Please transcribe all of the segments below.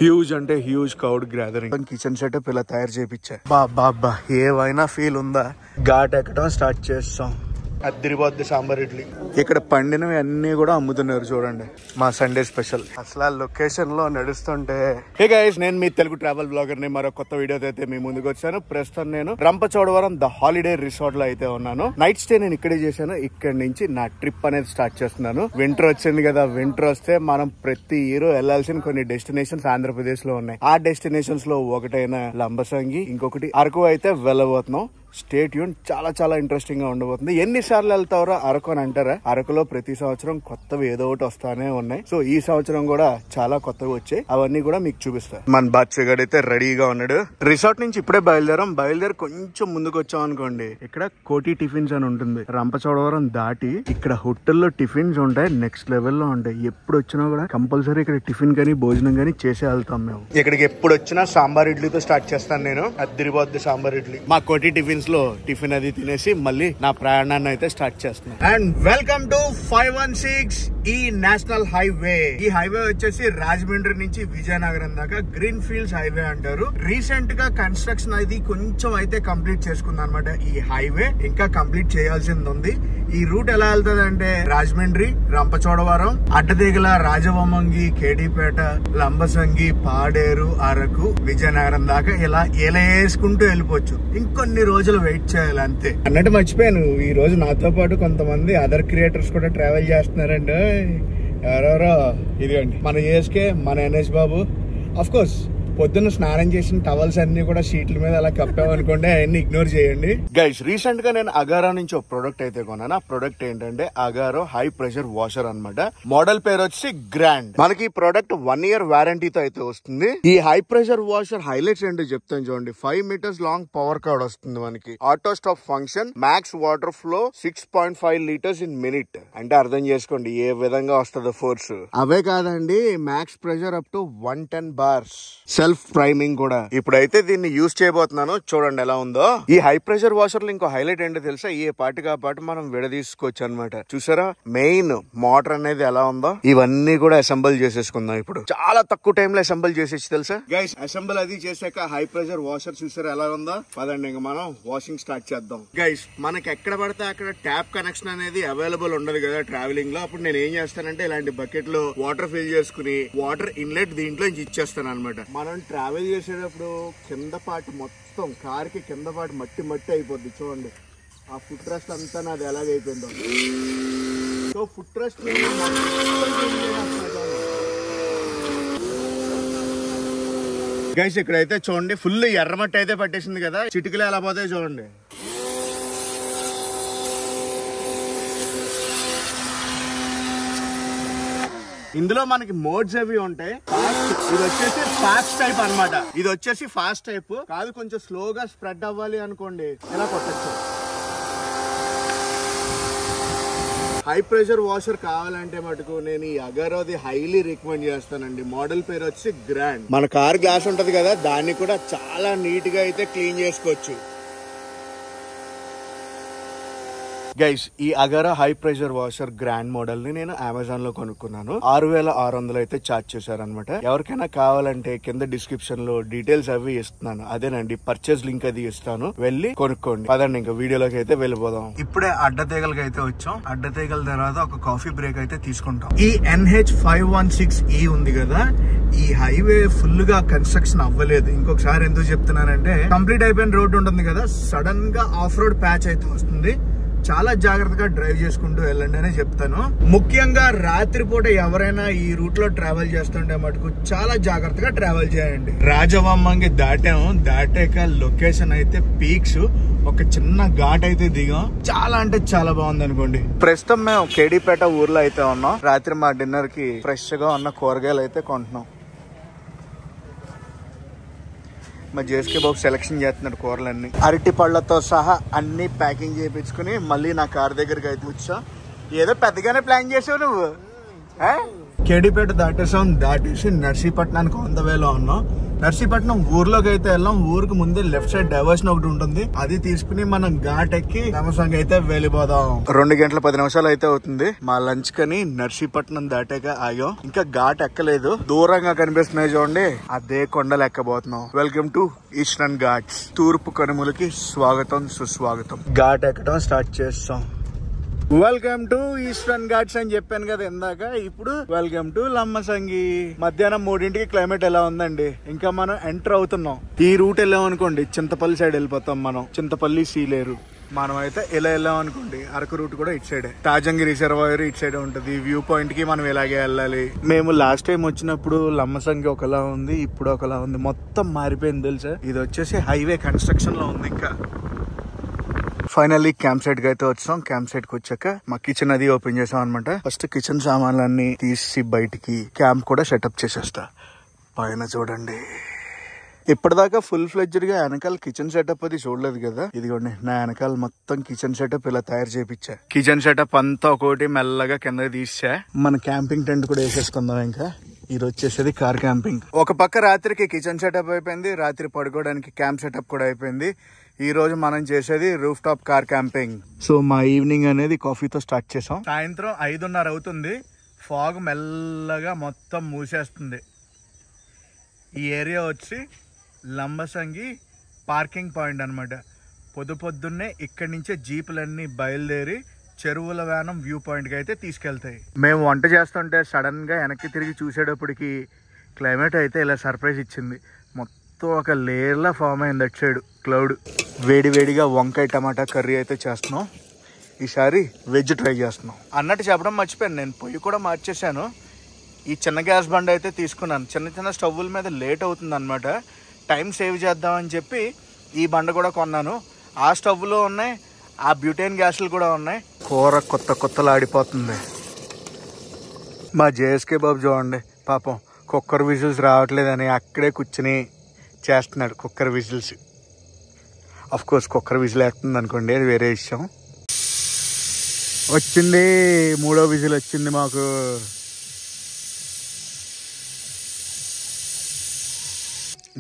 Huge అంటే huge crowd gathering. Kitchen setup ఇలా తయారు చేయించా. బాబా ఏవైనా ఫీల్ ఉందా? ఘాట్ ఎక్కడం స్టార్ట్ చేస్తాం. అద్దరిపోద్ది సాంబార్ ఇడ్లీ. ఇక్కడ పండినవి అన్ని కూడా అమ్ముతున్నారు చూడండి. మా సండే స్పెషల్. అసలు ఆ లొకేషన్ లో నడుస్తుంటే. హే గైస్, నేను మీ తెలుగు ట్రావెల్ బ్లాగర్ ని మరో కొత్త వీడియోతో అయితే మీ ముందుకు వచ్చాను. ప్రస్తుతం నేను రంపచోడవరం ద హాలిడే రిసార్ట్ లో అయితే ఉన్నాను. నైట్ స్టే నేను ఇక్కడే చేశాను. ఇక్కడ నుంచి నా ట్రిప్ అనేది స్టార్ట్ చేస్తున్నాను. వింటర్ వచ్చింది కదా, వింటర్ వస్తే మనం ప్రతి ఇయర్ వెళ్లాల్సిన కొన్ని డెస్టినేషన్స్ ఆంధ్రప్రదేశ్ లో ఉన్నాయి. ఆ డెస్టినేషన్స్ లో ఒకటైన లంబసంగి, ఇంకొకటి అరకు అయితే వెళ్ళబోతున్నాం. Stay tune. చాలా చాలా ఇంట్రెస్టింగ్ గా ఉండబోతుంది. ఎన్నిసార్లు వెళ్తారో అరకు అని అంటారా? అరకులో ప్రతి సంవత్సరం కొత్తవి ఏదో ఒకటి వస్తానే ఉన్నాయి. సో ఈ సంవత్సరం కూడా చాలా కొత్తవి వచ్చాయి. అవన్నీ కూడా మీకు చూపిస్తా. మన బాచ్యగాడు అయితే రెడీగా ఉన్నాడు. రిసార్ట్ నుంచి ఇప్పుడే బయలుదేరి కొంచెం ముందుకు వచ్చాం అనుకోండి, ఇక్కడ కోటి టిఫిన్స్ అని ఉంటుంది. రంపచోడవరం దాటి ఇక్కడ హోటల్లో టిఫిన్స్ ఉంటాయి, నెక్స్ట్ లెవెల్ లో ఉంటాయి. ఎప్పుడు వచ్చినా కూడా కంపల్సరీ ఇక్కడ టిఫిన్ కానీ భోజనం కానీ చేసే వెళ్తాం మేము. ఇక్కడికి ఎప్పుడు వచ్చినా సాంబార్ ఇడ్లీతో స్టార్ట్ చేస్తాను నేను. అద్దరిపోద్ది సాంబార్ ఇడ్లీ. మా కోటి టిఫిన్స్ లో టిఫిన్ అది తినేసి మళ్ళీ నా ప్రయాణాన్ని అయితే స్టార్ట్ చేస్తున్నాను. అండ్ వెల్కమ్ టు 516 ఈ నేషనల్ హైవే. ఈ హైవే వచ్చేసి రాజమండ్రి నుంచి విజయనగరం దాకా గ్రీన్ ఫీల్డ్స్ హైవే అంటారు. రీసెంట్ గా కన్స్ట్రక్షన్ అది కొంచెం అయితే కంప్లీట్ చేసుకుంది అనమాట. ఈ హైవే ఇంకా కంప్లీట్ చేయాల్సింది ఉంది. ఈ రూట్ ఎలా వెళ్తుంది అంటే రాజమండ్రి, రంపచోడవరం, అడ్డదిగల, రాజవొమ్మంగి, కేడీపేట, లంబసంగి, పాడేరు, అరకు, విజయనగరం దాకా ఇలా వేసుకుంటూ వెళ్ళిపోవచ్చు. ఇంకొన్ని రోజులు వెయిట్ చేయాలి అంతే. అన్నట్టు మర్చిపోయాను, ఈ రోజు నాతో పాటు కొంతమంది అదర్ క్రియేటర్స్ కూడా ట్రావెల్ చేస్తున్నారండి. ఎవరెవరో ఇదిగోండి, మన ఏఎస్కే, మన ఎన్ఎస్ బాబు. అఫ్ కోర్స్ పొద్దున్న స్నానం చేసిన టవల్స్ అన్ని కూడా షీట్ల మీద అలా కప్పామనుకోండి, అవన్నీ ఇగ్నోర్ చేయండి. గైస్, రీసెంట్ గా నేను అగారో నుంచి ఒక ప్రొడక్ట్ అయితే కొన్నాను. ఆ ప్రొడక్ట్ ఏంటంటే అగారో హై ప్రెషర్ వాషర్ అన్నమాట. మోడల్ పేరు వచ్చి గ్రాండ్. మనకి ఈ ప్రొడక్ట్ 1 year వారంటీతో అయితే వస్తుంది. ఈ హై ప్రెషర్ వాషర్ హైలైట్స్ ఏంటో చెప్తాను చూడండి. 5 meters లాంగ్ పవర్ కార్డ్ వస్తుంది మనకి. Auto stop function, max water flow 6.5 liters in minute. అంటే అర్థం చేసుకోండి ఏ విధంగా వస్తుందో ఫోర్స్. అవే కాదండి, max pressure up to 110 bars. Self priming కూడా. ఇప్పుడైతే దీన్ని యూజ్ చేయబోతున్నాను, చూడండి ఎలా ఉందో. ఈ హై ప్రెషర్ వాషర్ లో ఇంకో హైలైట్ ఏంటో తెలుసా? ఏ పాటికి ఆ పాటు మనం విడదీసుకోవచ్చు అనమాట. చూసారా మెయిన్ మోటార్ అనేది ఎలా ఉందో? ఇవన్నీ కూడా అసెంబుల్ చేసేసుకుందాం. ఇప్పుడు చాలా తక్కువ టైం లో అసెంబుల్ చేసేసి తెలుసా గైస్. అసెంబుల్ అది చేశాక హై ప్రెషర్ వాషర్ చూసారా ఎలా ఉందో? పదండి ఇంకా మనం వాషింగ్ స్టార్ట్ చేద్దాం. గైస్, మనకి ఎక్కడ పడితే అక్కడ ట్యాప్ కనెక్షన్ అనేది అవైలబుల్ ఉండదు కదా ట్రావెలింగ్ లో. అప్పుడు నేను ఏం చేస్తానంటే ఇలాంటి బకెట్ లో వాటర్ ఫిల్ చేసుకుని వాటర్ ఇన్లెట్ దీంట్లో ఇచ్చేస్తాను అనమాట. మనం ట్రావెల్ చేసేటప్పుడు కింద పాటు మొత్తం కార్ కి కింద పాటు మట్టి అయిపోద్ది చూడండి. ఆ ఫుట్ రెస్ట్ అంతా నాది ఎలాగైపోయిందో. సో ఫుట్ రెస్ట్ గైస్, ఇక్కడైతే చూడండి ఫుల్ ఎర్రమట్టి అయితే పట్టేసింది కదా. చిటికలు ఎలా పోతాయి చూడండి. ఇందులో మనకి మోడ్స్ అవి ఉంటాయి. ఇది వచ్చేసి ఫాస్ట్ టైప్ అన్నమాట. ఇది వచ్చేసి ఫాస్ట్ టైప్ కాదు, కొంచెం స్లోగా స్ప్రెడ్ అవ్వాలి అనుకోండి ఇలా కొట్టచ్చు. హై ప్రెషర్ వాషర్ కావాలంటే మటుకు నేను ఈ అగారోది హైలీ రికమెండ్ చేస్తానండి. మోడల్ పేరు వచ్చి గ్రాండ్. మన కార్ గ్లాస్ ఉంటది కదా, దాన్ని కూడా చాలా నీట్ గా అయితే క్లీన్ చేసుకోవచ్చు. గైస్, ఈ Agaro high pressure washer grand model ని నేను అమెజాన్ లో కొనుక్కున్నాను. 6600 అయితే చార్జ్ చేశారనమాట. ఎవరికైనా కావాలంటే కింద డిస్క్రిప్షన్ లో డీటెయిల్స్ అవి ఇస్తున్నాను. అదేనండి, పర్చేజ్ లింక్ అది ఇస్తాను, వెళ్ళి కొనుక్కోండి. పదండి ఇంకా వీడియోలోకి అయితే వెళ్ళిపోదాం. ఇప్పుడే అడ్డతీగలకి అయితే వచ్చాం. అడ్డతీగల తర్వాత ఒక కాఫీ బ్రేక్ అయితే తీసుకుంటాం. ఈ NH516E ఉంది కదా, ఈ హైవే ఫుల్ గా కన్స్ట్రక్షన్ అవ్వలేదు. ఇంకొకసారి ఎందుకు చెప్తున్నానంటే, కంప్లీట్ అయిపోయిన రోడ్ ఉంటుంది కదా, సడన్ గా ఆఫ్ రోడ్ ప్యాచ్ అయితే వస్తుంది. చాలా జాగ్రత్తగా డ్రైవ్ చేసుకుంటూ వెళ్ళండి అనే చెప్తాను. ముఖ్యంగా రాత్రిపూట ఎవరైనా ఈ రూట్ లో ట్రావెల్ చేస్తుంటే మటుకు చాలా జాగ్రత్తగా ట్రావెల్ చేయండి. రాజవొమ్మంగి దాటాక లొకేషన్ అయితే పీక్స్. ఒక చిన్న ఘాట్ అయితే దిగాం. చాలా అంటే చాలా బాగుంది అనుకోండి. ప్రస్తుతం మేము కేడీపేట ఊర్లో అయితే ఉన్నాం. రాత్రి మా డిన్నర్ కి ఫ్రెష్ గా ఉన్న కూరగాయలు అయితే కొంటున్నాం. మా జేఎస్కే బాబు సెలక్షన్ చేస్తున్నాడు కూరలన్నీ. అరటి పళ్ళతో సహా అన్ని ప్యాకింగ్ చేయించుకుని మళ్ళీ నా కార్ దగ్గరికి అయితే వచ్చా. ఏదో పెద్దగానే ప్లాన్ చేసావు నువ్వు. కేడిపేట దాటేసాం. దాటేసి నర్సీపట్నానికి ఆన్ ద వేలో ఉన్నాం. నర్సీపట్నం ఊర్లోకి అయితే వెళ్ళాం. ఊరికి ముందే లెఫ్ట్ సైడ్ డైవర్షన్ ఒకటి ఉంటుంది, అది తీసుకుని మనం ఘాట్ ఎక్కి లంబసింగి అయితే వెళ్ళిపోదాం. 2 గంటల 10 నిమిషాలు అయితే అవుతుంది. మా లంచ్ కని నర్సీపట్నం దాటాక ఆగాం. ఇంకా ఘాట్ ఎక్కలేదు. దూరంగా కనిపిస్తున్నాయి చూడండి, అదే కొండలు ఎక్కబోతున్నాం. Welcome to Eastern Ghats. తూర్పు కనుమలకి స్వాగతం సుస్వాగతం. ఘాట్ ఎక్కడం స్టార్ట్ చేస్తాం. వెల్కమ్ టు ఈస్టర్న్ ఘాట్స్ అని చెప్పాను కదా ఇందాక. ఇప్పుడు వెల్కమ్ టు లంబసింగి. మధ్యాహ్నం 3ంటికి క్లైమేట్ ఎలా ఉందండి. ఇంకా మనం ఎంటర్ అవుతున్నాం. ఈ రూట్ వెళ్ళాం అనుకోండి, చింతపల్లి సైడ్ వెళ్ళిపోతాం మనం. చింతపల్లి సీలేరు. మనం అయితే ఇలా వెళ్ళాం అనుకోండి, అరకు రూట్ కూడా ఇటు సైడే. తాజంగి రిజర్వాయర్ ఇటు సైడ్ ఉంటది. వ్యూ పాయింట్ కి మనం ఇలాగే వెళ్ళాలి. మేము లాస్ట్ టైం వచ్చినప్పుడు లంబసింగి ఒకలా ఉంది, ఇప్పుడు ఒకలా ఉంది. మొత్తం మారిపోయింది తెలుసా. ఇది వచ్చేసి హైవే కన్స్ట్రక్షన్ లో ఉంది. ఇంకా ఫైనల్లీ క్యాంప్ సైట్ కి అయితే వచ్చాం. క్యాంప్ సైట్ కి వచ్చాక మా కిచెన్ అది ఓపెన్ చేసాం అనమాట. ఫస్ట్ కిచెన్ సామాన్లన్నీ తీసి బయటికి క్యాంప్ కూడా సెటప్ చేసేస్తా. పైన చూడండి, ఇప్పటిదాకా ఫుల్ ఫ్లెడ్జ్డ్ గా వెనకాల కిచెన్ సెటప్ అది చూడలేదు కదా. ఇదిగోండి నా వెనకాల మొత్తం కిచెన్ సెటప్ ఇలా తయారు చేయించా. కిచెన్ సెటప్ అంతా ఒకటి మెల్లగా కింద తీసా. మన క్యాంపింగ్ టెంట్ కూడా వేసేసుకుందాం. ఇంకా ఇది వచ్చేసేది కార్ క్యాంపింగ్. ఒక పక్క రాత్రికి కిచెన్ సెటప్ అయిపోయింది, రాత్రి పడుకోవడానికి క్యాంప్ సెటప్ కూడా అయిపోయింది. ఈ రోజు మనం చేసేది roof top car camping. So మా ఈవినింగ్ అనేది కాఫీతో స్టార్ట్ చేసాం. సాయంత్రం 5:30 అవుతుంది. ఫాగ్ మెల్లగా మొత్తం మూసేస్తుంది. ఈ ఏరియా వచ్చి లంబసింగి పార్కింగ్ పాయింట్ అనమాట. పొద్దున్నే ఇక్కడి నుంచే జీపులన్నీ బయలుదేరి చెరువుల వ్యానం వ్యూ పాయింట్ కి అయితే తీసుకెళ్తాయి. మేము వంట చేస్తుంటే సడన్ గా వెనక్కి తిరిగి చూసేటప్పటికి క్లైమేట్ అయితే ఇలా సర్ప్రైజ్ ఇచ్చింది. మొత్తం ఒక లేయర్ లా ఫామ్ అయింది అటు సైడ్ క్లౌడ్. వేడి వేడిగా వంకాయ టమాటా కర్రీ అయితే చేస్తున్నాం. ఈసారి వెజ్ ట్రై చేస్తున్నాం. అన్నట్టు చెప్పడం మర్చిపోయాను, నేను పొయ్యి కూడా మార్చేసాను. ఈ చిన్న గ్యాస్ బండ అయితే తీసుకున్నాను. చిన్న చిన్న స్టవ్ల మీద లేట్ అవుతుంది అనమాట. టైం సేవ్ చేద్దామని చెప్పి ఈ బండ కూడా కొన్నాను. ఆ స్టవ్లో ఉన్నాయి, ఆ బ్యూటేన్ గ్యాస్లు కూడా ఉన్నాయి. కూర కొత్తలు ఆడిపోతుంది. మా జేఎస్కే బాబు చూడండి, పాపం కుక్కర్ విజిల్స్ రావట్లేదని అక్కడే కూర్చుని చేస్తున్నాడు cooker whistles. Of course cooker whistle వేస్తుంది అనుకోండి, అది వేరే విషయం. వచ్చింది 3వ విజిల్ వచ్చింది మాకు.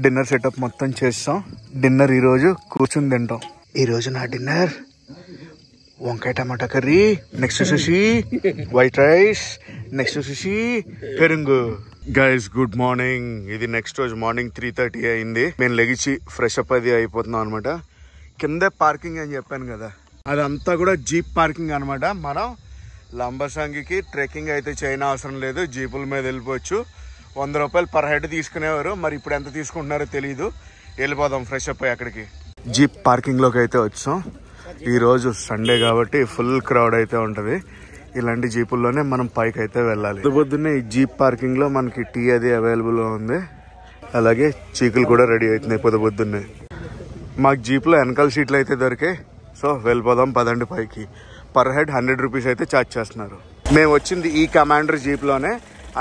డిన్నర్ సెటప్ మొత్తం చేస్తాం. డిన్నర్ ఈరోజు కూర్చుని తింటాం. ఈరోజు నా డిన్నర్ వంకాయ tomato curry, next sushi, white rice, next sushi, పెరుగు. Guys good morning. ఇది నెక్స్ట్ రోజు మార్నింగ్ 3:30 అయింది. మేము లెగిచి ఫ్రెష్ అప్ అది అయిపోతున్నాం అనమాట. కిందే పార్కింగ్ అని చెప్పాను కదా, అదంతా కూడా జీప్ పార్కింగ్ అనమాట. మనం లంబసింగికి ట్రెక్కింగ్ అయితే చేయని అవసరం లేదు, జీపుల మీద వెళ్ళిపోవచ్చు. 100 రూపాయలు పర్ హెడ్ తీసుకునేవారు, మరి ఇప్పుడు ఎంత తీసుకుంటున్నారో తెలియదు. వెళ్ళిపోదాం ఫ్రెష్ అప్ అయ్యి అక్కడికి. జీప్ పార్కింగ్ లోకి అయితే వచ్చాం. ఈరోజు సండే కాబట్టి ఫుల్ క్రౌడ్ అయితే ఉంటది. ఇలాంటి జీపుల్లోనే మనం పైకి అయితే వెళ్ళాలి. పొద్దున్నే ఈ జీప్ పార్కింగ్ లో మనకి టీ అది అవైలబుల్ ఉంది. అలాగే చీకులు కూడా రెడీ అవుతున్నాయి పొద్దున్నే. మాకు జీప్ లో వెనకాల సీట్లు అయితే దొరికాయి. సో వెళ్ళిపోదాం పదండి పైకి. పర్ హెడ్ 100 రూపీస్ అయితే ఛార్జ్ చేస్తున్నారు. మేము వచ్చింది ఈ కమాండర్ జీప్ లోనే.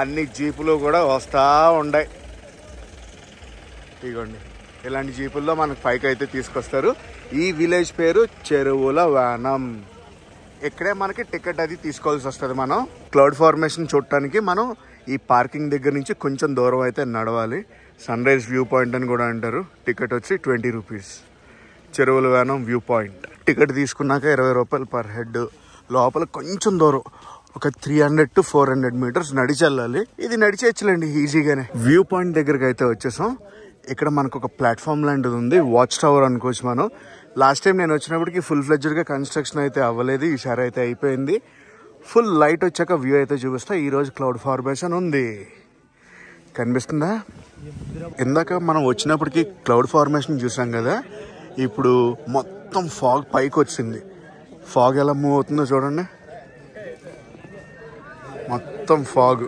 అన్ని జీపులు కూడా వస్తా ఉన్నాయి. ఇదిగోండి, ఇలాంటి జీపుల్లో మనకు పైకి అయితే తీసుకొస్తారు. ఈ విలేజ్ పేరు చెరువుల వ్యానం. ఇక్కడే మనకి టికెట్ అది తీసుకోవాల్సి వస్తుంది. మనం క్లౌడ్ ఫార్మేషన్ చూడటానికి మనం ఈ పార్కింగ్ దగ్గర నుంచి కొంచెం దూరం అయితే నడవాలి. సన్ రైజ్ వ్యూ పాయింట్ అని కూడా అంటారు. టికెట్ వచ్చి 20 రూపీస్. చెరువుల వ్యానం వ్యూ పాయింట్. టికెట్ తీసుకున్నాక 20 రూపాయలు పర్ హెడ్. లోపల కొంచెం దూరం, ఒక 300 to 400 మీటర్స్ నడిచి వెళ్ళాలి. ఇది నడిచేయచ్చులేండి ఈజీగానే. వ్యూ పాయింట్ దగ్గరకు అయితే వచ్చేసాం. ఇక్కడ మనకు ఒక ప్లాట్ఫామ్ లాంటిది ఉంది, వాచ్ టవర్ అనుకోవచ్చు మనం. లాస్ట్ టైం నేను వచ్చినప్పటికి ఫుల్ ఫ్లెడ్జ్డ్ గా కన్స్ట్రక్షన్ అయితే అవ్వలేదు, ఈసారి అయితే అయిపోయింది. ఫుల్ లైట్ వచ్చాక వ్యూ అయితే చూపిస్తా. ఈ రోజు క్లౌడ్ ఫార్మేషన్ ఉంది, కనిపిస్తుందా? ఇందాక మనం వచ్చినప్పటికి క్లౌడ్ ఫార్మేషన్ చూసాం కదా, ఇప్పుడు మొత్తం ఫాగ్ పైకి వచ్చింది. ఫాగ్ ఎలా మూవ్ అవుతుందో చూడండి, మొత్తం ఫాగ్.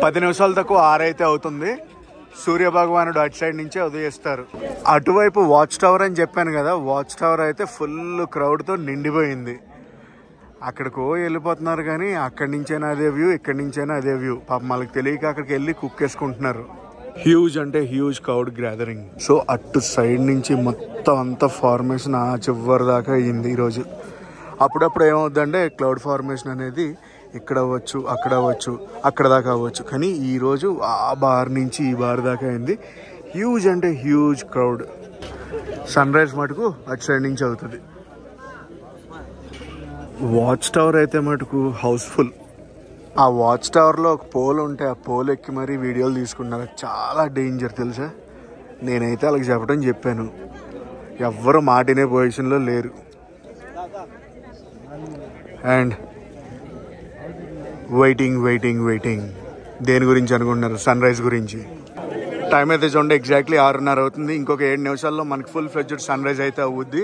10 నిమిషాలు తక్కువ 6 అయితే అవుతుంది. సూర్య భగవానుడు అటు సైడ్ నుంచే ఉదయిస్తారు. అటువైపు వాచ్ టవర్ అని చెప్పాను కదా, వాచ్ టవర్ అయితే ఫుల్ క్రౌడ్తో నిండిపోయింది. అక్కడికో వెళ్ళిపోతున్నారు కానీ అక్కడి నుంచైనా అదే వ్యూ, ఇక్కడి నుంచైనా అదే వ్యూ. పాపం వాళ్ళకి తెలియక అక్కడికి వెళ్ళి కుక్ వేసుకుంటున్నారు. హ్యూజ్ అంటే హ్యూజ్ క్రౌడ్ గ్యాదరింగ్. సో అటు సైడ్ నుంచి మొత్తం అంతా ఫార్మేషన్ ఆ చివరి దాకా అయ్యింది ఈరోజు. అప్పుడప్పుడు ఏమవుతుందంటే క్లౌడ్ ఫార్మేషన్ అనేది ఇక్కడ అవ్వచ్చు, అక్కడ అవ్వచ్చు, అక్కడ దాకా అవ్వచ్చు. కానీ ఈరోజు ఆ బార్ నుంచి ఈ బార్ దాకా అయింది. హ్యూజ్ అంటే హ్యూజ్ క్రౌడ్. సన్ రైజ్ మటుకు అటు సైడ్ నుంచి అవుతుంది. వాచ్ టవర్ అయితే మటుకు హౌస్ఫుల్. ఆ వాచ్ టవర్లో ఒక పోల్ ఉంటే ఆ పోల్ ఎక్కి మరీ వీడియోలు తీసుకున్నారు. చాలా డేంజర్ తెలుసా. నేనైతే వాళ్ళకి చెప్పాను, ఎవ్వరు మాటినే పొజిషన్లో లేరు. అండ్ వెయిటింగ్ దేని గురించి అనుకుంటున్నారు? సన్ రైజ్ గురించి. టైం అయితే చూడండి, ఎగ్జాక్ట్లీ 6:30 అవుతుంది. ఇంకొక 7 నిమిషాల్లో మనకి ఫుల్ ఫ్లెడ్జ్డ్ సన్ రైజ్ అయితే అవుద్ది.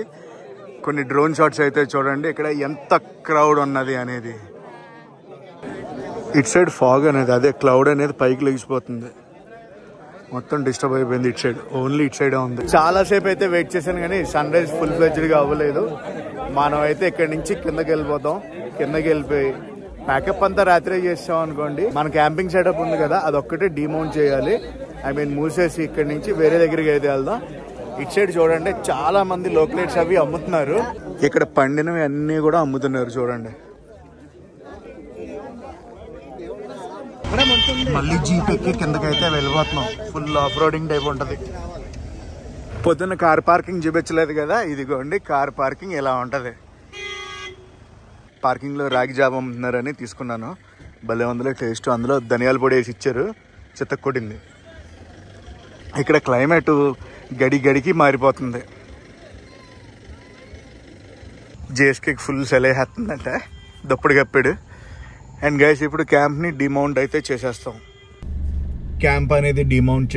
కొన్ని డ్రోన్ షాట్స్ అయితే చూడండి ఇక్కడ ఎంత క్రౌడ్ ఉన్నది అనేది. ఇటు సైడ్ ఫాగ్ అనేది, అదే క్లౌడ్ అనేది పైకి లెగిసిపోతుంది. మొత్తం డిస్టర్బ్ అయిపోయింది ఇటు సైడ్. ఓన్లీ ఇటు సైడే ఉంది. చాలా సేపు అయితే వెయిట్ చేశాను కానీ సన్ రైజ్ ఫుల్ ఫ్లెడ్జ్డ్గా అవ్వలేదు. మనం అయితే ఇక్కడి నుంచి కిందకి వెళ్ళిపోతాం. కిందకి వెళ్ళిపోయి ప్యాకప్ అంతా రాత్రే చేస్తాం అనుకోండి. మన క్యాంపింగ్ సెటప్ ఉంది కదా, అదొక్కటే డిమౌంట్ చేయాలి. మూసేసి ఇక్కడి నుంచి వేరే దగ్గరికి అయితే వెళ్దాం. ఇటు సైడ్ చూడండి చాలా మంది లోకలైట్స్ అవి అమ్ముతున్నారు. ఇక్కడ పండినవి అన్ని కూడా అమ్ముతున్నారు చూడండి. మళ్ళీ జీప్ ఎక్కి కిందకైతే వెళ్ళిపోతున్నాం. ఫుల్ ఆఫ్ రోడింగ్ టైప్ ఉంటది. పొద్దున్న కార్ పార్కింగ్ చూపించలేదు కదా, ఇదిగోండి కార్ పార్కింగ్ ఎలా ఉంటది. పార్కింగ్ లో రాగి జాబ్ అమ్ముతున్నారని తీసుకున్నాను. భలే ఉందిలే టేస్ట్. అందులో ధనియాల పొడి వేసి ఇచ్చారు, చితక్కొట్టింది. ఇక్కడ క్లైమేట్ గడికి మారిపోతుంది. జేఎస్కే ఫుల్ సెలవుతుందంటే దప్పుడు కప్పాడు. అండ్ గైస్ ఇప్పుడు క్యాంప్ని డిమౌంట్ అయితే చేసేస్తాం. క్యాంప్ అనేది డిమౌంట్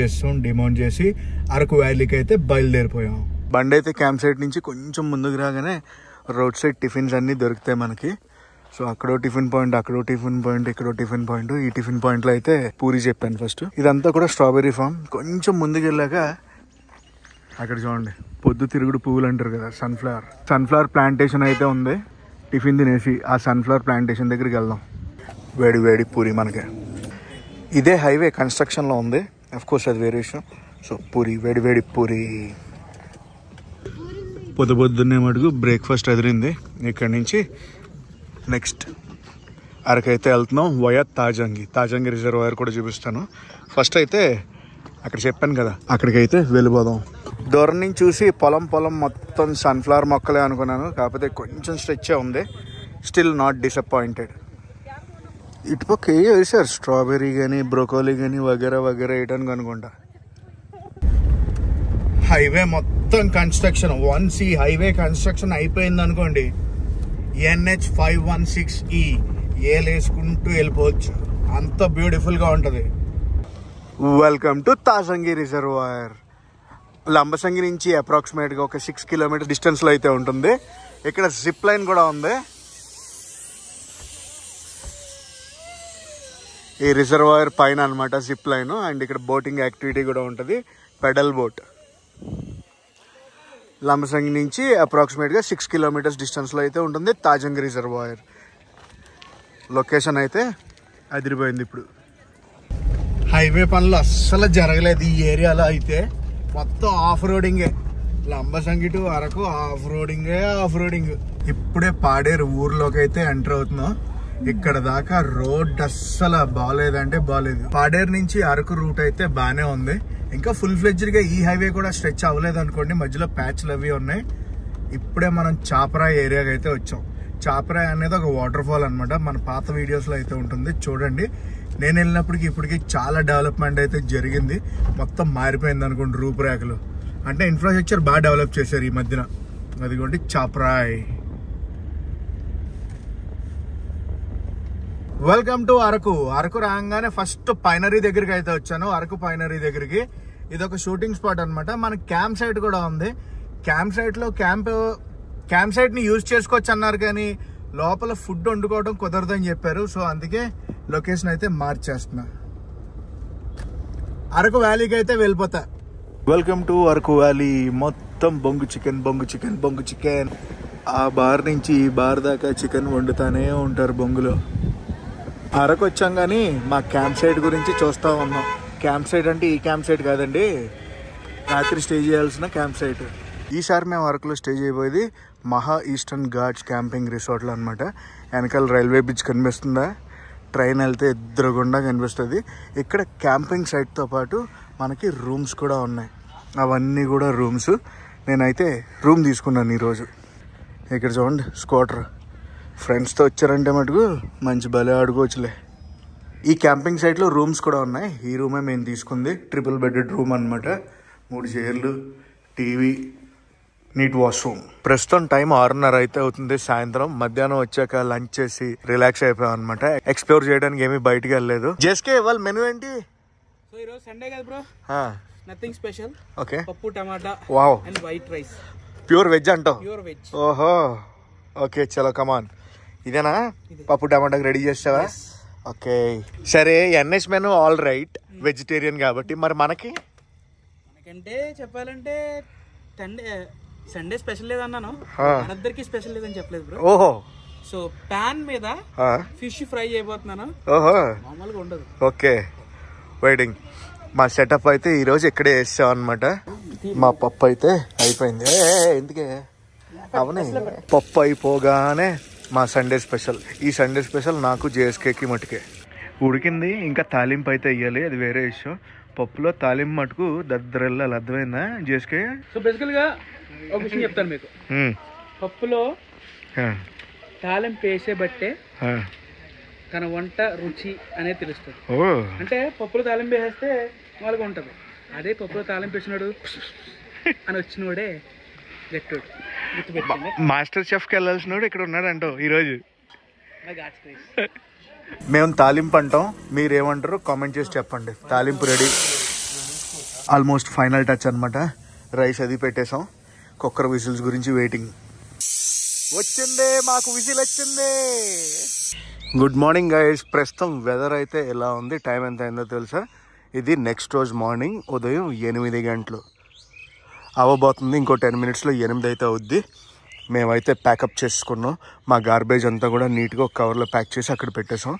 చేసి అరకు వ్యాలీకి అయితే బయలుదేరిపోయాం. బండి అయితే క్యాంప్ సైట్ నుంచి కొంచెం ముందుకు రాగానే రోడ్ సైడ్ టిఫిన్స్ అన్నీ దొరుకుతాయి మనకి. సో అక్కడో టిఫిన్ పాయింట్, అక్కడో టిఫిన్ పాయింట్, ఇక్కడో టిఫిన్ పాయింట్. ఈ టిఫిన్ పాయింట్లో అయితే పూరి చెప్పాను ఫస్ట్. ఇదంతా కూడా స్ట్రాబెర్రీ ఫామ్. కొంచెం ముందుకు వెళ్ళాక అక్కడ చూడండి పొద్దు తిరుగుడు పువ్వులు అంటారు కదా, సన్ఫ్లవర్ ప్లాంటేషన్ అయితే ఉంది. టిఫిన్ తినేసి ఆ సన్ఫ్లవర్ ప్లాంటేషన్ దగ్గరికి వెళ్దాం. వేడి పూరి మనకి. ఇదే హైవే కన్స్ట్రక్షన్లో ఉంది. అఫ్కోర్స్ అది వేరే విషయం. సో పూరి, వేడి పూరి. పొద్దున్నే మటుకు బ్రేక్ఫాస్ట్ ఎదిరింది. ఇక్కడి నుంచి నెక్స్ట్ అరకైతే వెళ్తున్నాం వయా తాజంగి రిజర్వాయర్ కూడా చూపిస్తాను. ఫస్ట్ అయితే అక్కడ చెప్పాను కదా, అక్కడికైతే వెళ్ళిపోదాం. దూరం నుంచి చూసి పొలం మొత్తం సన్ఫ్లవర్ మొక్కలే అనుకున్నాను. కాకపోతే కొంచెం స్ట్రెచ్చే ఉంది. Still not disappointed. ఇటుపక్క వేసారు స్ట్రాబెర్రీ కానీ బ్రోకోలీ కానీ వగేరా వేయడానికి అనుకుంటా. హైవే మొత్తం కన్స్ట్రక్షన్. వన్స్ ఈ హైవే కన్స్ట్రక్షన్ అయిపోయింది అనుకోండి, NH 516E ఏలేసుకుంటూ వెళ్ళిపోవచ్చు. అంత బ్యూటిఫుల్గా ఉంటుంది. Welcome to Tajangi reservoir. Lambasingi నుంచి అప్రాక్సిమేట్గా ఒక 6 కిలోమీటర్ డిస్టెన్స్లో అయితే ఉంటుంది. ఇక్కడ జిప్ లైన్ కూడా ఉంది. ఈ రిజర్వాయర్ పైన అనమాట జిప్ లైన్. అండ్ ఇక్కడ బోటింగ్ యాక్టివిటీ కూడా ఉంటుంది, పెడల్ బోట్. లంబసంగి నుంచి అప్రాక్సిమేట్గా 6 కిలోమీటర్స్ డిస్టెన్స్లో అయితే ఉంటుంది తాజంగి రిజర్వాయర్. లొకేషన్ అయితే అదిరిపోయింది. ఇప్పుడు హైవే పనులు అస్సలు జరగలేదు ఈ ఏరియాలో. అయితే మొత్తం ఆఫ్ రోడింగే. Lambasingi to Araku off roading. ఇప్పుడే పాడేరు ఊర్లోకి అయితే ఎంటర్ అవుతున్నాం. ఇక్కడ దాకా రోడ్ అస్సలు బాగాలేదంటే బాగాలేదు. పాడేరు నుంచి అరకు రూట్ అయితే బాగానే ఉంది. ఇంకా ఫుల్ ఫ్లెడ్జ్డ్ గా ఈ హైవే కూడా స్ట్రెచ్ అవ్వలేదు అనుకోండి, మధ్యలో ప్యాచ్లు అవి ఉన్నాయి. ఇప్పుడే మనం చాపరాయ్ ఏరియాకి అయితే వచ్చాం. చాపరాయ్ అనేది ఒక వాటర్ ఫాల్ అనమాట. మన పాత వీడియోస్ లో అయితే ఉంటుంది, చూడండి. నేను వెళ్ళినప్పటికి ఇప్పటికి చాలా డెవలప్మెంట్ అయితే జరిగింది. మొత్తం మారిపోయింది అనుకోండి రూపురేఖలు. అంటే ఇన్ఫ్రాస్ట్రక్చర్ బాగా డెవలప్ చేశారు ఈ మధ్యన. అదిగోండి చాపరాయ్. Welcome to Araku. అరకు రాగానే ఫస్ట్ పైనరీ దగ్గరికి అయితే వచ్చాను. అరకు పైనరీ దగ్గరికి. ఇది ఒక షూటింగ్ స్పాట్ అనమాట. మనకి క్యాంప్ సైట్ కూడా ఉంది. క్యాంప్ సైట్ లో క్యాంప్ సైట్ ని యూజ్ చేసుకోవచ్చు అన్నారు, కానీ లోపల ఫుడ్ వండుకోవడం కుదరదని చెప్పారు. సో అందుకే లొకేషన్ అయితే మార్చేస్తున్నా. అరకు వ్యాలీకి అయితే వెళ్ళిపోతా. Welcome to Araku valley. మొత్తం బొంగు చికెన్. ఆ బార్ నుంచి ఈ బార్ దాకా చికెన్ వండుతానే ఉంటారు బొంగులో. అరకు వచ్చాం కానీ మా క్యాంప్ సైట్ గురించి చూస్తూ ఉన్నాం. క్యాంప్ సైట్ అంటే ఈ క్యాంప్ సైట్ కాదండి, రాత్రి స్టే చేయాల్సిన క్యాంప్ సైట్. ఈసారి మేము అరకులో స్టే చేయబోయేది మహా ఈస్టర్న్ ఘాట్స్ క్యాంపింగ్ రిసార్ట్లో అనమాట. వెనకాల రైల్వే బ్రిడ్జ్ కనిపిస్తుందా, ట్రైన్ వెళ్తే ఎదురుగుండా కనిపిస్తుంది. ఇక్కడ క్యాంపింగ్ సైట్తో పాటు మనకి రూమ్స్ కూడా ఉన్నాయి. అవన్నీ కూడా రూమ్స్. నేనైతే రూమ్ తీసుకున్నాను ఈరోజు. ఇక్కడ చూడండి స్కూటర్. ఫ్రెండ్స్తో వచ్చారంటే మటుకు మంచి భలే ఆడుకోవచ్చులే. ఈ క్యాంపింగ్ సైట్లో రూమ్స్ కూడా ఉన్నాయి. ఈ రూమే మేము తీసుకుంది. ట్రిపుల్ బెడెడ్ రూమ్ అనమాట. 3 చైర్లు, టీవీ, నీట్ వాష్రూమ్. ప్రస్తుతం టైం 6:30 అయితే అవుతుంది సాయంత్రం. మధ్యాహ్నం వచ్చాక లంచ్ చేసి రిలాక్స్ అయిపోయాం అనమాట. ఎక్స్ప్లోర్ చేయడానికి ఏమీ బయటికి వెళ్ళలేదు. జేస్కే ఇవాళ మెనూ ఏంటి? సో ఈరోజు సండే కదా బ్రో, నథింగ్ స్పెషల్. ఓకే, పప్పు tomato wow and white rice. Pure veg అంటావు? Pure veg. ఓహో, ఓకే చలో కమాన్. ఇదేనా పప్పు టమాటా రెడీ చేస్తావా? ఓకే సరే. ఎన్ఎస్ మెనూ ఆల్ రైట్, వెజిటేరియన్ కాబట్టి. మరి మనకంటే చెప్పాలంటే సండే స్పెషల్ లేదన్నాను, అందరికి స్పెషల్ లేదని చెప్పలేదు బ్రో. ఓహో, సో పాన్ మీద ఫిష్ ఫ్రై చేయబోతున్నాను. ఓహో, మామూలుగా ఉండదు. Okay waiting. మా సెటప్ అయితే ఈరోజు ఇక్కడే వేసాం అనమాట. మా పప్పు అయితే అయిపోయింది. ఎందుకే అవునే, పప్పు అయిపోగానే మా సండే స్పెషల్. ఈ సండే స్పెషల్ నాకు జేఎస్కేకి మటుకే. ఉడికింది, ఇంకా తాలింపు అయితే వేయాలి, అది వేరే విషయం. పప్పులో తాలింపు మటుకు దద్దరెళ్ళాలి. అర్థమైందా జేఎస్కే? సో బేసికల్ గా ఒక విషయం చెప్తాను మీకు. పప్పులో తాలింపు వేసే బట్టే తన వంట రుచి అనేది తెలుస్తుంది. అంటే పప్పులో తాలింపు వేసేస్తే వాళ్ళగా ఉంటది. అదే పప్పులో తాలింపు వేసినాడు అని వచ్చినోడే గట్టోడు. గుర్తుపెట్టుకోండి, మాస్టర్ షెఫ్కి వెళ్ళాల్సినోడు ఇక్కడ ఉన్నాడంటావు ఈరోజు. మేము తాలింపు అంటాం, మీరేమంటారు కామెంట్ చేసి చెప్పండి. తాలింపు రెడీ, ఆల్మోస్ట్ ఫైనల్ టచ్ అనమాట. రైస్ అది పెట్టేసాం. కుక్కర్ విజిల్స్ గురించి వెయిటింగ్. వచ్చిందే, మాకు విజిల్ వచ్చిందే. Good morning guys. ప్రస్తుతం వెదర్ అయితే ఎలా ఉంది, టైం ఎంత అయిందో తెలుసా? ఇది నెక్స్ట్ రోజు మార్నింగ్ ఉదయం 8 గంటలు అవ్వబోతుంది. ఇంకో 10 minutesలో 8 అయితే అవుద్ది. మేమైతే ప్యాకప్ చేసుకున్నాం. మా గార్బేజ్ అంతా కూడా నీట్గా ఒక కవర్లో ప్యాక్ చేసి అక్కడ పెట్టేసాం.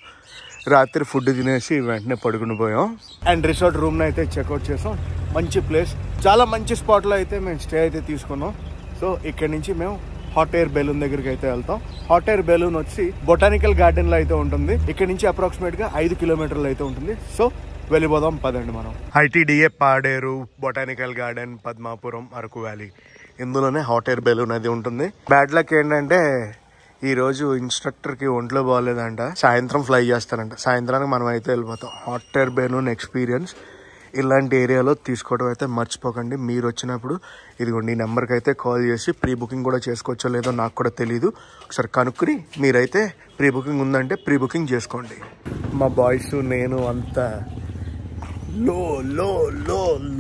రాత్రి ఫుడ్ తినేసి వెంటనే పడుకుని పోయాం. అండ్ రిసార్ట్ రూమ్ని అయితే చెక్అవుట్ చేసాం. మంచి ప్లేస్, చాలా మంచి స్పాట్లో అయితే మేము స్టే అయితే తీసుకున్నాం. సో ఇక్కడ నుంచి మేము హాట్ ఎయిర్ బెలూన్ దగ్గరికి అయితే వెళ్తాం. హాట్ ఎయిర్ బెలూన్ వచ్చి బొటానికల్ గార్డెన్ లో అయితే ఉంటుంది. ఇక్కడ నుంచి అప్రాక్సిమేట్ గా 5 కిలోమీటర్లు అయితే ఉంటుంది. సో వెళ్ళిపోదాం పదండి మనం. ITDA Paderu, botanical garden, Padmapuram, Araku valley, ఇందులోనే హాట్ ఎయిర్ బెలూన్ అది ఉంటుంది. బ్యాడ్ లక్ ఏంటంటే ఈ రోజు ఇన్స్ట్రక్టర్ కి ఒంట్లో బాగాలేదంట, సాయంత్రం ఫ్లై చేస్తారంట. సాయంత్రానికి మనం అయితే వెళ్ళిపోతాం. హాట్ ఎయిర్ బెలూన్ ఎక్స్పీరియన్స్ ఇలాంటి ఏరియాలో తీసుకోవడం అయితే మర్చిపోకండి. మీరు వచ్చినప్పుడు ఇదిగోండి ఈ నెంబర్కి అయితే కాల్ చేసి ప్రీ బుకింగ్ కూడా చేసుకోవచ్చో లేదో నాకు కూడా తెలీదు. ఒకసారి కనుక్కుని మీరైతే ప్రీ బుకింగ్ ఉందంటే ప్రీ బుకింగ్ చేసుకోండి. మా బాయ్స్ నేను అంతా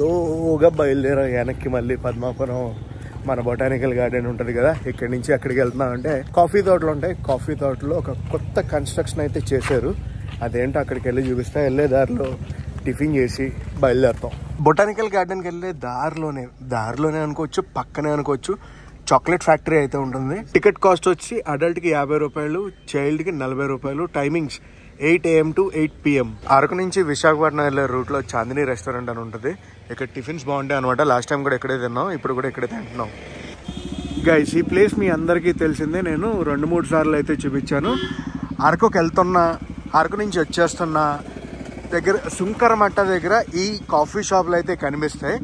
లోగా బయలుదేరా వెనక్కి. మళ్ళీ పద్మాపురం మన బొటానికల్ గార్డెన్ ఉంటుంది కదా, ఇక్కడి నుంచి అక్కడికి వెళ్తున్నాం. అంటే కాఫీ తోటలు ఉంటాయి. కాఫీ తోటలో ఒక కొత్త కన్స్ట్రక్షన్ అయితే చేశారు. అదేంటో అక్కడికి వెళ్ళి చూపిస్తా. వెళ్ళే దారిలో టిఫిన్ చేసి బయలుదేరుతాం. బొటానికల్ గార్డెన్కి వెళ్ళే దారిలోనే అనుకోవచ్చు, పక్కనే అనుకోవచ్చు, చాక్లెట్ ఫ్యాక్టరీ అయితే ఉంటుంది. టికెట్ కాస్ట్ వచ్చి అడల్ట్కి 50 రూపాయలు, చైల్డ్కి 40 రూపాయలు. Timings 8 AM to 8 PM. Araku నుంచి విశాఖపట్నం వెళ్ళే రూట్లో చాందిని రెస్టారెంట్ అని ఉంటుంది. ఇక్కడ టిఫిన్స్ బాగుంటాయి అనమాట. లాస్ట్ టైం కూడా ఇక్కడే తిన్నాం, ఇప్పుడు కూడా ఇక్కడే తింటున్నాం. గైస్ ఈ ప్లేస్ మీ అందరికీ తెలిసిందే, నేను 2-3 సార్లు అయితే చూపించాను. అరకుకి వెళ్తున్నా, అరకు నుంచి వచ్చేస్తున్నా దగ్గర సుంకరమట్ట దగ్గర ఈ కాఫీ షాపులు అయితే కనిపిస్తాయి.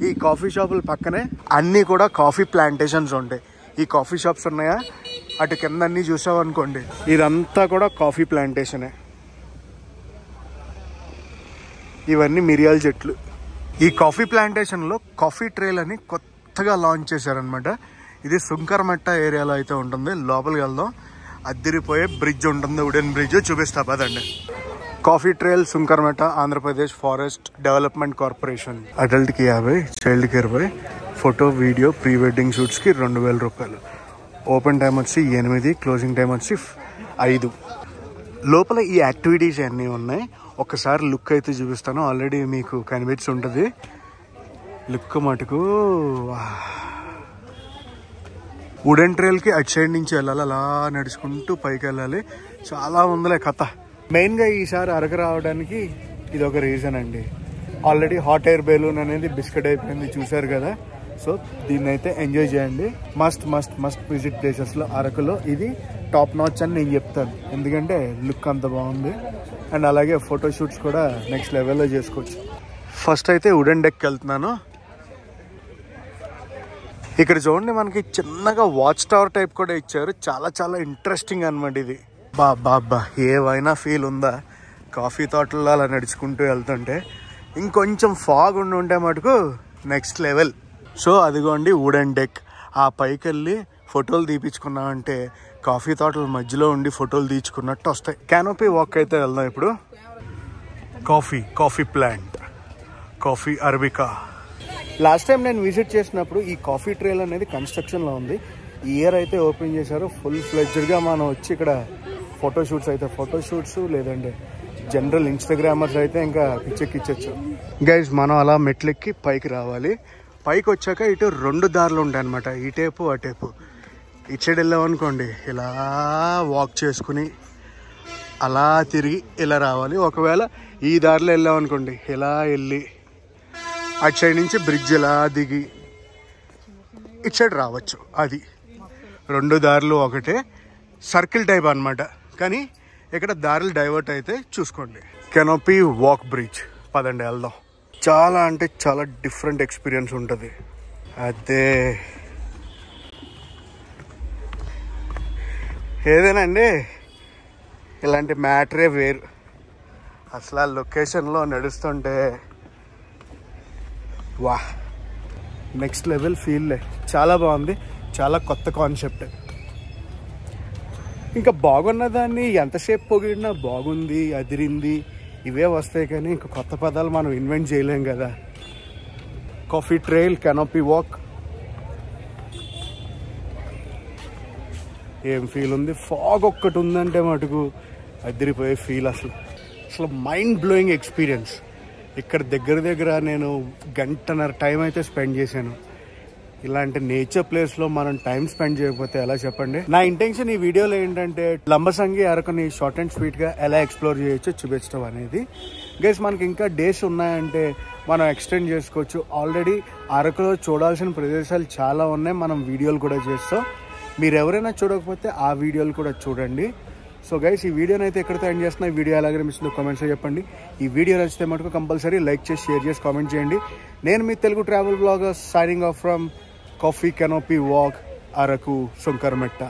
ఈ కాఫీ షాపుల పక్కనే అన్నీ కూడా కాఫీ ప్లాంటేషన్స్ ఉంటాయి. ఈ కాఫీ షాప్స్ ఉన్నాయా, అటు కింద అన్నీ చూసావు అనుకోండి, ఇదంతా కూడా కాఫీ ప్లాంటేషనే. ఇవన్నీ మిరియాల చెట్లు. ఈ కాఫీ ప్లాంటేషన్లో కాఫీ ట్రైల్ అని కొత్తగా లాంచ్ చేశారనమాట. ఇది సుంకరమట్ట ఏరియాలో అయితే ఉంటుంది. లోపలికి వెళ్దాం. అద్దిరిపోయే బ్రిడ్జ్ ఉంటుంది, వుడెన్ బ్రిడ్జ్ చూపిస్తా పదండి. Coffee trial సుంకరమట్ట, Andhra Pradesh forest development corporation. అడల్ట్కి 50, చైల్డ్కి 20. Photo video pre wedding షూట్స్కి 2000 రూపాయలు. ఓపెన్ టైం వచ్చి 8, క్లోజింగ్ టైం వచ్చి 5. లోపల ఈ యాక్టివిటీస్ అన్నీ ఉన్నాయి. ఒకసారి లుక్ అయితే చూపిస్తాను. ఆల్రెడీ మీకు కనిపించి ఉంటుంది లుక్ మటుకు. వుడెన్ ట్రైల్కి అటు సైడ్ నుంచి వెళ్ళాలి, అలా నడుచుకుంటూ పైకి వెళ్ళాలి. చాలా ఉందిలే కథ. మెయిన్గా ఈసారి అరకు రావడానికి ఇది ఒక రీజన్ అండి. ఆల్రెడీ హాట్ ఎయిర్ బెలూన్ అనేది బిస్కెట్ అయిపోయింది చూసారు కదా. సో దీన్ని అయితే ఎంజాయ్ చేయండి. మస్ట్ విజిట్ ప్లేసెస్లో అరకులో ఇది టాప్ నాచ్ అని నేను చెప్తాను. ఎందుకంటే లుక్ అంత బాగుంది అండ్ అలాగే ఫోటోషూట్స్ కూడా నెక్స్ట్ లెవెల్లో చేసుకోవచ్చు. ఫస్ట్ అయితే వుడెన్ డెక్కి వెళ్తున్నాను. ఇక్కడ చూడండి మనకి చిన్నగా వాచ్ టవర్ టైప్ కూడా ఇచ్చారు. చాలా ఇంట్రెస్టింగ్ అనమాట ఇది. బాబా ఏవైనా ఫీల్ ఉందా కాఫీ తోటల్లో అలా నడుచుకుంటూ వెళ్తుంటే. ఇంకొంచెం ఫాగ్ ఉంటే మటుకు నెక్స్ట్ లెవెల్. సో అదిగోండి వుడెన్ డెక్. ఆ పైకి వెళ్ళి ఫోటోలు తీపించుకున్నామంటే కాఫీ తోటల మధ్యలో ఉండి ఫోటోలు తీర్చుకున్నట్టు వస్తాయి. క్యానోపీ వాక్ అయితే వెళ్దాం ఇప్పుడు. Coffee plant, coffee arabica. Last time నేను విజిట్ చేసినప్పుడు ఈ కాఫీ ట్రేల్ అనేది కన్స్ట్రక్షన్లో ఉంది. ఈ ఇయర్ అయితే ఓపెన్ చేశారు. ఫుల్ ఫ్లెడ్జ్డ్గా మనం వచ్చి ఇక్కడ ఫోటోషూట్స్ లేదంటే జనరల్ ఇన్స్టాగ్రామర్స్ అయితే ఇంకా పిచ్చెక్కిచ్చచ్చు. గైజ్ మనం అలా మెట్లెక్కి పైకి రావాలి. పైకి వచ్చాక ఇటు 2 దారులు ఉంటాయి అనమాట, ఈ టైపు ఆ టైపు. ఇటు సైడ్ వెళ్ళామనుకోండి ఇలా వాక్ చేసుకుని అలా తిరిగి ఇలా రావాలి. ఒకవేళ ఈ దారిలో వెళ్ళామనుకోండి ఇలా వెళ్ళి అటు సైడ్ నుంచి బ్రిడ్జ్ ఇలా దిగి ఇటు సైడ్ రావచ్చు. అది 2 దారులు ఒకటే, సర్కిల్ టైప్ అనమాట. కానీ ఇక్కడ దారులు డైవర్ట్ అయితే చూసుకోండి. కెనోపీ వాక్ బ్రిడ్జ్ పదండి వెళ్దాం. చాలా అంటే చాలా డిఫరెంట్ ఎక్స్పీరియన్స్ ఉంటుంది. అదే ఏదేనండి ఇలాంటి మ్యాటరే వేరు. అసలు ఆ లొకేషన్లో నడుస్తుంటే వా నెక్స్ట్ లెవెల్ ఫీల్లే. చాలా బాగుంది, చాలా కొత్త కాన్సెప్ట్. ఇంకా బాగున్న దాన్ని ఎంతసేపు పొగిడినా బాగుంది, అదిరింది ఇవే వస్తాయి కానీ ఇంకా కొత్త పదాలు మనం ఇన్వెంట్ చేయలేం కదా. Coffee trail, canopy walk. ఏం ఫీల్ ఉంది. ఫాగ్ ఒక్కటి ఉందంటే మటుకు అదిరిపోయే ఫీల్. అసలు మైండ్ బ్లోయింగ్ ఎక్స్పీరియన్స్. ఇక్కడ దగ్గర నేను 1.5 గంట టైం అయితే స్పెండ్ చేశాను. ఇలాంటి నేచర్ ప్లేస్లో మనం టైం స్పెండ్ చేయకపోతే ఎలా చెప్పండి. నా ఇంటెన్షన్ ఈ వీడియోలో ఏంటంటే లంబసింగి అరకుని షార్ట్ అండ్ స్వీట్గా ఎలా ఎక్స్ప్లోర్ చేయొచ్చు చూపించడం అనేది. గైస్ మనకి ఇంకా డేస్ ఉన్నాయంటే మనం ఎక్స్టెండ్ చేసుకోవచ్చు. ఆల్రెడీ అరకులో చూడాల్సిన ప్రదేశాలు చాలా ఉన్నాయి, మనం వీడియోలు కూడా చేస్తాం. మీరు ఎవరైనా చూడకపోతే ఆ వీడియోలు కూడా చూడండి. సో గైస్ ఈ వీడియోని అయితే ఎక్కడితో ఎండ్ చేస్తున్నా. ఈ వీడియో ఎలాగ అనిపిస్తుందో కామెంట్స్లో చెప్పండి. ఈ వీడియో నచ్చితే మటుకు కంపల్సరీ లైక్ చేసి షేర్ చేసి కామెంట్ చేయండి. నేను మీ Telugu travel blogger signing off from coffee canopy walk Araku Sunkarametta.